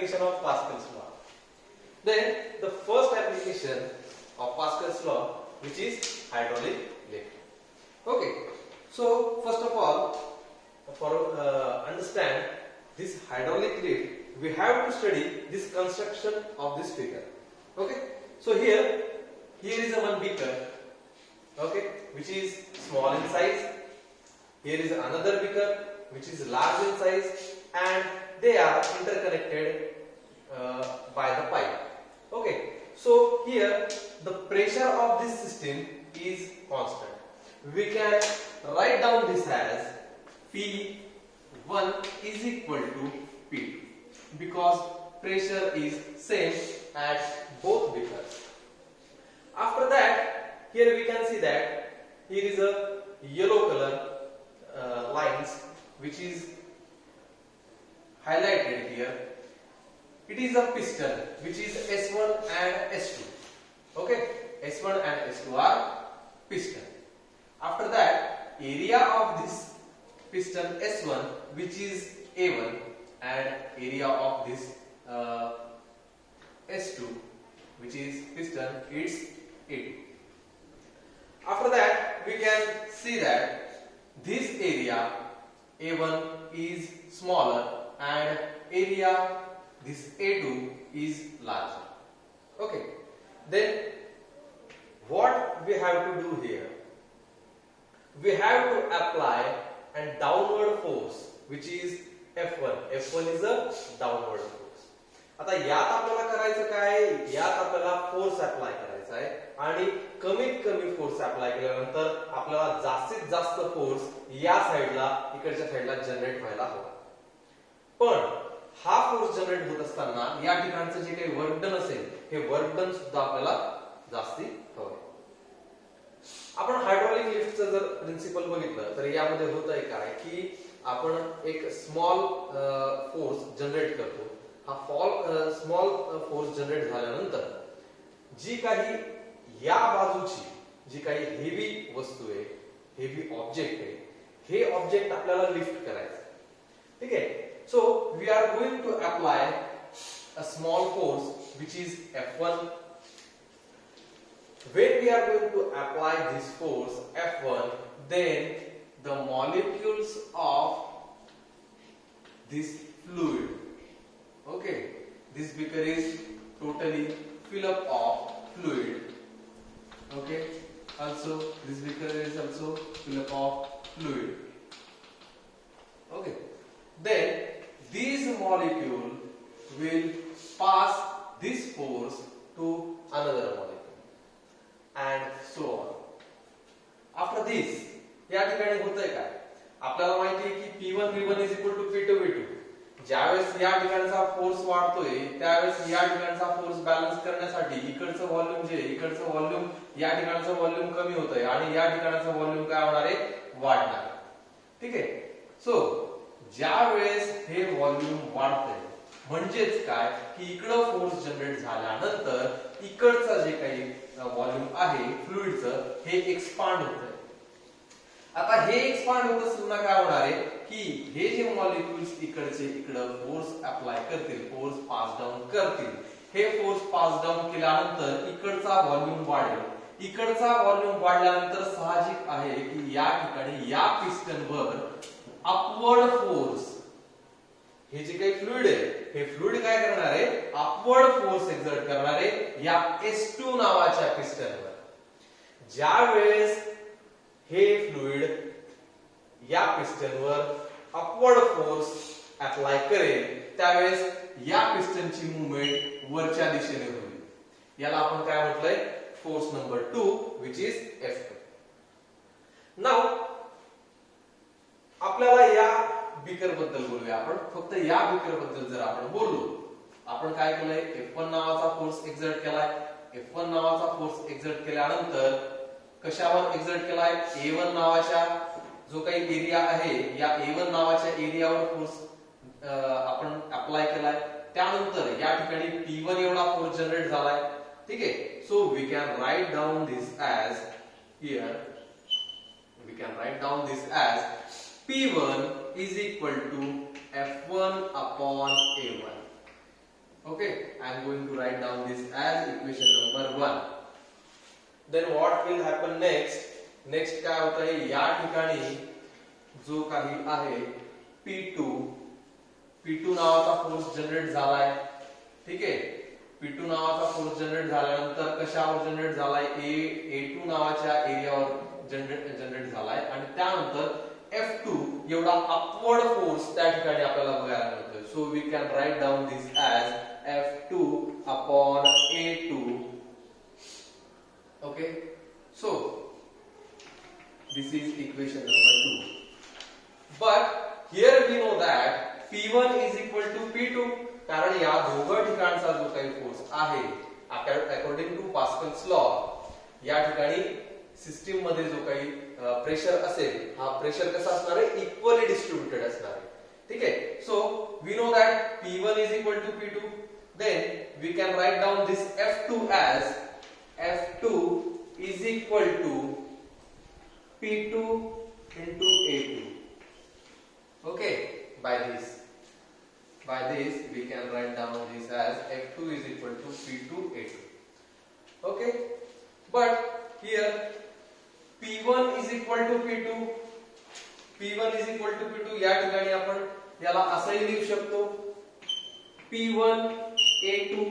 application of Pascal's law. Then the first application of Pascal's law, which is hydraulic lift. Okay, so first of all, for understand this hydraulic lift, we have to study this construction of this figure. Okay, so here is a one beaker, okay, which is small in size. Here is another beaker which is large in size, and they are interconnected by the pipe. Okay, so here the pressure of this system is constant. We can write down this as P1 is equal to P2 because pressure is same at both beakers. After that, here we can see that here is a yellow color lines which is highlighted here. It is a piston which is S1 and S2. Okay, S1 and S2 are piston. After that, area of this piston S1 which is A1 and area of this S2 which is piston it's A2. After that, we can see that this area A1 is smaller and area this A2 is larger. Okay, then what we have to do here? We have to apply a downward force which is F1. F1 is a downward force. आता यात आपल्याला करायचं काय? यात आपल्याला force apply करायचा आहे आणि कमीत कमी फोर्स अप्लाय केल्यानंतर आपल्याला जास्तीत जास्त फोर्स या साइडला इकडच्या साइडला जनरेट व्हायला हवा. पण हा फोर्स जनरेट होत असताना या ठिकाणचं जे काही वर्क डन असेल हे वर्क डन सुद्धा आपल्याला जास्ती हवं. आपण हायड्रॉलिक लिफ्टचं जर प्रिन्सिपल बघितलं तर यामध्ये होतंय काय की आपण एक स्मॉल फोर्स जनरेट करतो. हा स्मॉल फोर्स जनरेट झाल्यानंतर जी काही या बाजूची जी काही हेवी वस्तू आहे, हेवी ऑब्जेक्ट आहे, हे ऑब्जेक्ट आपल्याला लिफ्ट करायचं. ठीक आहे. So we are going to apply a small force which is F1. When we are going to apply this force F1, then the molecules of this fluid, okay, this beaker is totally full up of fluid. Okay, also this beaker is also full up of fluid. Okay, then these molecule will pass this force to another molecule and so on. After this, या ठिकाणी होतंय काय? आपल्याला माहिती आहे की P1 V1 is equal to P2 V2. ज्यावेळेस या ठिकाणचा फोर्स वाढतोय त्यावेळेस या ठिकाणचा फोर्स बॅलन्स करण्यासाठी इकडचं व्हॉल्यूम जे इकडचं व्हॉल्यूम या ठिकाणचं व्हॉल्यूम कमी होतंय आणि या ठिकाणचं व्हॉल्यूम काय होणार आहे? वाढणार. ठीक आहे. सो ज्या वेळेस हे व्हॉल्यूम वाढतंय म्हणजेच काय की इकडं फोर्स जनरेट झाल्यानंतर इकडचं जे काही व्हॉल्यूम आहे फ्लुइडचं हे एक्सपांड होतंय. आता हे एक्सपांड होत असताना काय होणार आहे की हे जे मॉलिक्युल्स इकडचे इकडं फोर्स अप्लाय करतील, फोर्स पास डाऊन करतील. हे फोर्स पास डाऊन केल्यानंतर इकडचा व्हॉल्यूम वाढेल. इकडचा व्हॉल्यूम वाढल्यानंतर साहजिक आहे की या ठिकाणी या पिस्टनवर अपवर्ड फोर्स, हे जे काही फ्लुइड आहे हे फ्लुइड काय करणार आहे? अपवर्ड फोर्स एक्झर्ट करणार आहे या S2 नावाच्या पिस्टनवर. ज्या वेळेस हे फ्लुइड या पिस्टनवर अपवर्ड फोर्स अप्लाय करेल त्यावेळेस या पिस्टनची मूवमेंट वरच्या दिशेने होईल. याला आपण काय म्हटलंय? Force number 2 which is F2. Now आपल्याला या बीकर बद्दल बोलूया. आपण फक्त या बीकर बद्दल जर आपण बोललो, आपण काय केलंय? F1 नावाचा फोर्स एक्झर्ट केलाय. F1 नावाचा फोर्स एक्झर्ट केल्यानंतर कशावर एक्झर्ट केलाय? A1 नावाच्या जो काही एरिया आहे या A1 नावाच्या एरियावर फोर्स आपण अप्लाय केलाय. त्यानंतर या ठिकाणी P1 एवढा फोर्स जनरेट झालाय. ठीक आहे. So we can write down this as here we can write down this as P1 is equal to F1 upon A1. Okay, I am going to write down this as equation number 1. Then what will happen next? Next काय होत आहे, या ठिकाणी जो काही आहे P2 नावाचा force generate झालाय. ठीक आहे, P2 नावाचा फोर्स जनरेट झाल्यानंतर कशावर जनरेट झालाय, A2 नावाच्या एरियावर जनरेट झालाय आणि त्यानंतर F2 एवढा अपवर्ड फोर्स त्या ठिकाणी आपल्याला बघायला मिळतोय. So we can write down this as F2 upon A2. Okay, so this is equation number 2. But here we know that P1 is equal to P2 कारण या दोघं ठिकाणचा जो काही फोर्स आहे अकॉर्डिंग टू पास्कल्स लॉ या ठिकाणी system मध्ये जो काही प्रेशर असेल हा प्रेशर कसा असणार आहे, इक्वली डिस्ट्रीब्युटेड असणार आहे. ठीक आहे, so we know that P1 is equal to P2. Then we can write down this F2 as F2 is equal to P2 into A2. Okay, by this we can write down this as F2 is equal to P2 A2. Okay, but here P1 is equal to P2. P1 is equal to P2 या ठिकाणी आपण याला असंही लिहू शकतो P1 A2.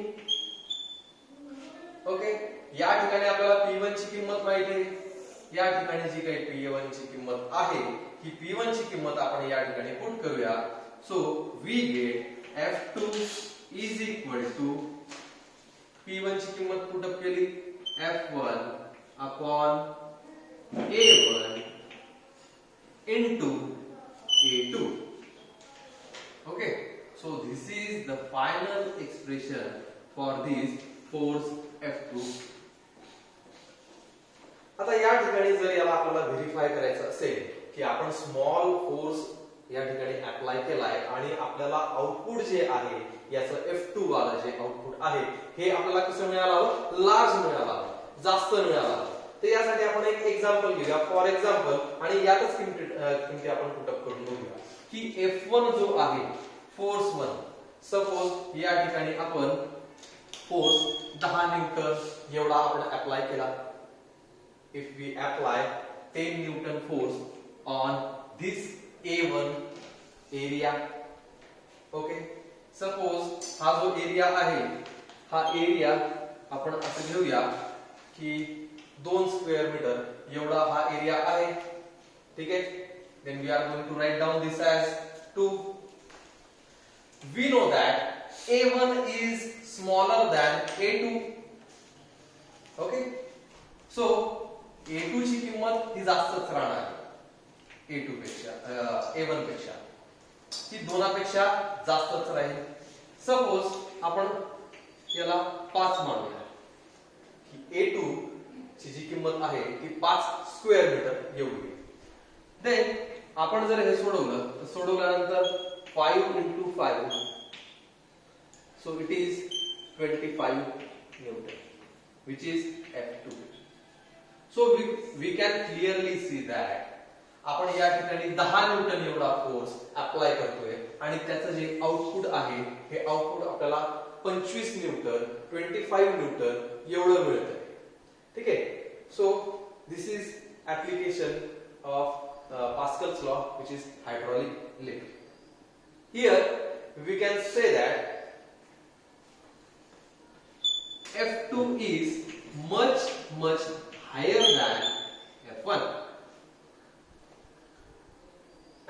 Okay, या ठिकाणी आपल्याला P1 ची किंमत माहिती आहे. या ठिकाणी जी काही P1 ची किंमत आहे ही P1 ची किंमत आपण या ठिकाणी पुट करूया. So we get F2 is equal to P1 ची किंमत पुट अप केली F1 upon A1 into A2. Okay, so this is the final expression for this force F2. आता या ठिकाणी जर याला आपल्याला व्हेरीफाय करायचं असेल की आपण स्मॉल फोर्स या ठिकाणी अप्लाय केलाय आणि आपल्याला आउटपुट जे आहे याचं F2 वाला जे आउटपुट आहे हे आपल्याला कसं मिळालं, लार्ज मिळालं, जास्त मिळालं. तर यासाठी आपण एक एक्झाम्पल घेऊया. फॉर एक्झाम्पल आणि यातच किमती आपण पुट अप करून बघूया की F1 जो आहे फोर्स 1, सपोज या ठिकाणी आपण फोर्स 10 न्यूटन एवढा आपण अप्लाय केला. If we apply 10 newton force on this A1 area. Okay, suppose हा जो एरिया आहे हा एरिया आपण असं घेऊया की 2 स्क्वेअर मीटर एवढा हा एरिया आहे. ठीक आहे, then we are going to write down this as 2. We know that A1 is smaller than A2. Okay, so A2 ची किंमत ही जास्तच राहणार आहे A2 पेक्षा, A1 पेक्षा ती 2 पेक्षा जास्तच राहील. सपोज आपण याला 5 मानूया की A2 ची जी किंमत आहे ती 5 स्क्वेअर मीटर एवढी. देन आपण जर हे सोडवलं तर सोडवल्यानंतर 5 into 5, so it is 25 Newton, which is F2. So we can clearly see that आपण या ठिकाणी 10 न्यूटन एवढा फोर्स अप्लाय करतोय आणि त्याचं जे आउटपुट आहे हे आउटपुट आपल्याला 25 न्यूटन 25 न्यूटन एवढं मिळतंय. ठीक आहे, so this is application of Pascal's law, which is hydraulic lift. Here we can say that F2 is much higher than F1,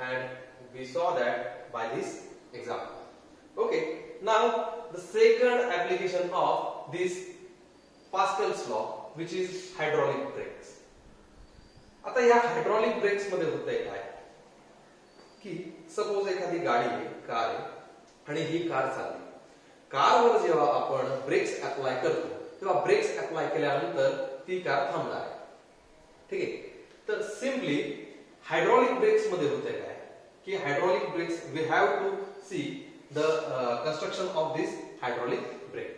and we saw that by this example. Okay, now the second application of this Pascal's law, which is hydraulic brakes. आता या hydraulic breaks मध्ये होतंय काय की suppose एखादी गाडी आहे, car आहे आणि ही कार चालली. कारवर जेव्हा आपण ब्रेक्स अप्लाय करतो तेव्हा ब्रेक्स अप्लाय केल्यानंतर ती कार थांबणार आहे. ठीक आहे, तर सिम्पली हायड्रॉलिक ब्रेक्स मध्ये होतंय काय की hydraulic brakes we have to see the construction of this hydraulic brake.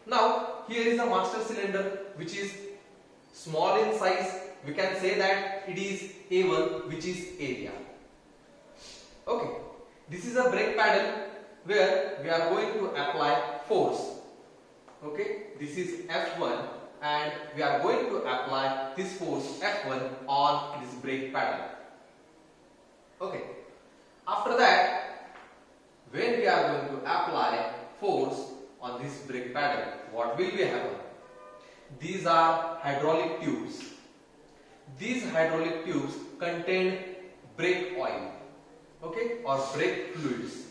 Now here is a master cylinder which is small in size. We can say that it is A1, which is area. Okay, this is a brake pedal where we are going to apply force. Okay, this is F1 and we are going to apply this force F1 on this brake pedal. Okay, after that, when we are going to apply force on this brake pedal, what will be happen? These are hydraulic tubes. These hydraulic tubes contain brake oil, okay, or brake fluids.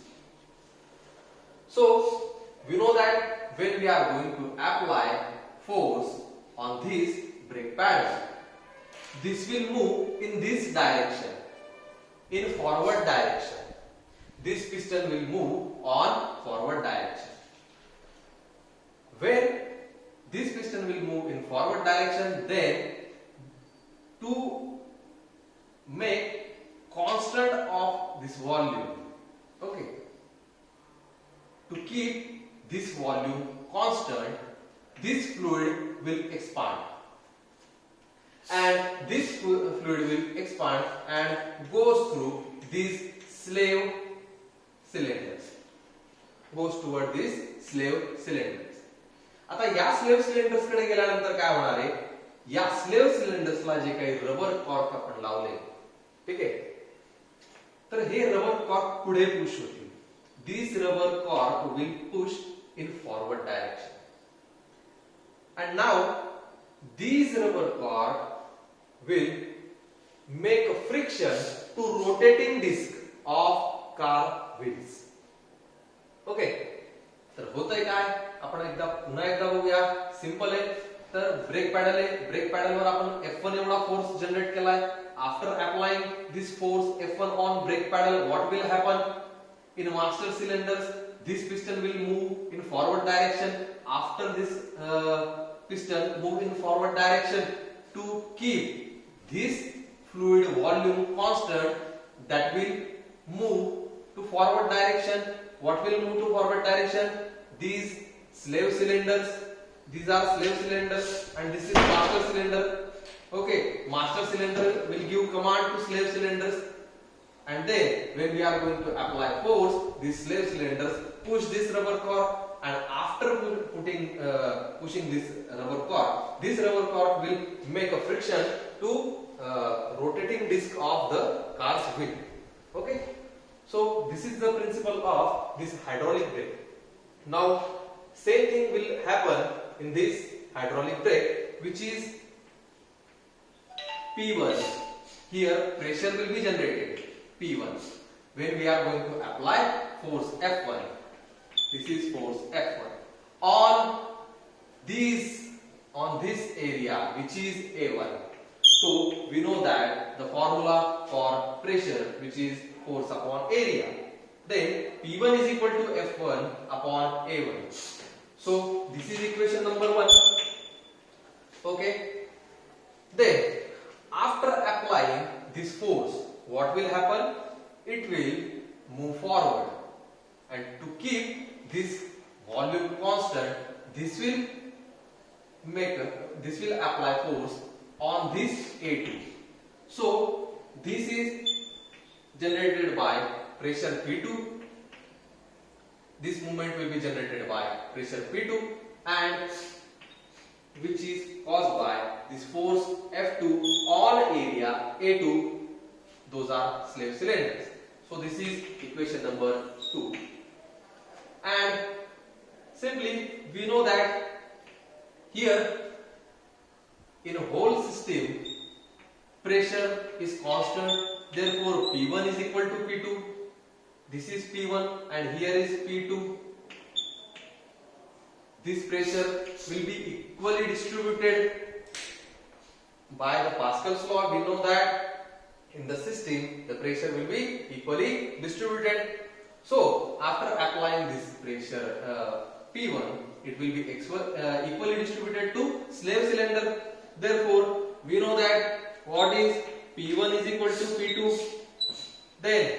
So we know that when we are going to apply force on this brake pedal, this will move in this direction, in forward direction. This piston will move on forward direction. When this piston will move in forward direction, then to make constant of this volume, okay, to keep this volume constant, this fluid will expand, and this fluid will expand and goes through these slave cylinders, goes toward these slave cylinders. आता या slave cylinders कडे गेल्यानंतर काय होणार आहे, या slave सिलेंडर्सला जे काही rubber cork आपण लावले, ठीक आहे, तर हे रबर कॉर्क पुढे पुश होतील. This rubber cork will push in forward direction, and now these rubber cork will make a friction to rotating disc of car wheels. Okay, तर होतंय काय, आपण पुन्हा एकदा बघूया. सिंपल आहे. तर ब्रेक पॅडल आहे, ब्रेक पॅडलवर आपण F1 एवढा फोर्स जनरेट केलाय. After applying this force F1 on brake pedal, what will happen in master cylinders? This piston will move in forward direction. After this piston move in forward direction, to keep this fluid volume constant, that will move to forward direction. What will move to forward direction? These slave cylinders. These are slave cylinders and this is master cylinder. Okay, master cylinder will give command to slave cylinders, and then when we are going to apply force, these slave cylinders push this rubber cork, and after pushing this rubber cork will make a friction to rotating disc of the car's wheel. Okay, so this is the principle of this hydraulic brake. Now same thing will happen in this hydraulic brake, which is P1. Here pressure will be generated, P1, when we are going to apply force F1. This is force F1 on this area, which is A1. So we know that the formula for pressure, which is force upon area, then P1 is equal to F1 upon A1. So this is equation number 1. Okay, then after applying this force, what will happen? It will move forward, and to keep this volume constant, this will apply force on this A2. So this is generated by pressure P2. This movement will be generated by pressure P2, and which is caused by this force F2 on area A2. Those are slave cylinders. So this is equation number 2. And simply we know that here in a whole system pressure is constant, therefore P1 is equal to P2. This is P1 and here is P2. This pressure will be equally distributed by the Pascal's law. We know that in the system the pressure will be equally distributed. So after applying this pressure P1, it will be equally distributed to slave cylinder. Therefore we know that what is P1 is equal to P2. Then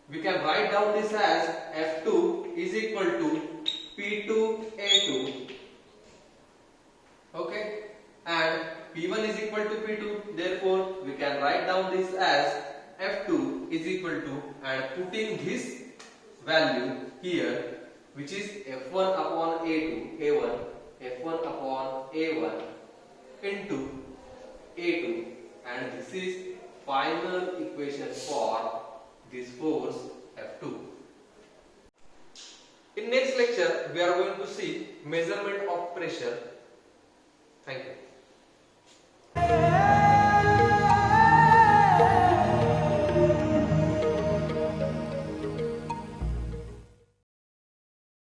we can write down this as F2 is equal to P2A2. Okay, and P1 is equal to P2. Therefore we can write down this as F2 is equal to, and putting this value here, which is F1 upon A1, F1 upon A1 into A2, and this is final equation for this force F2. In next lecture, we are going to see measurement of pressure. Thank you.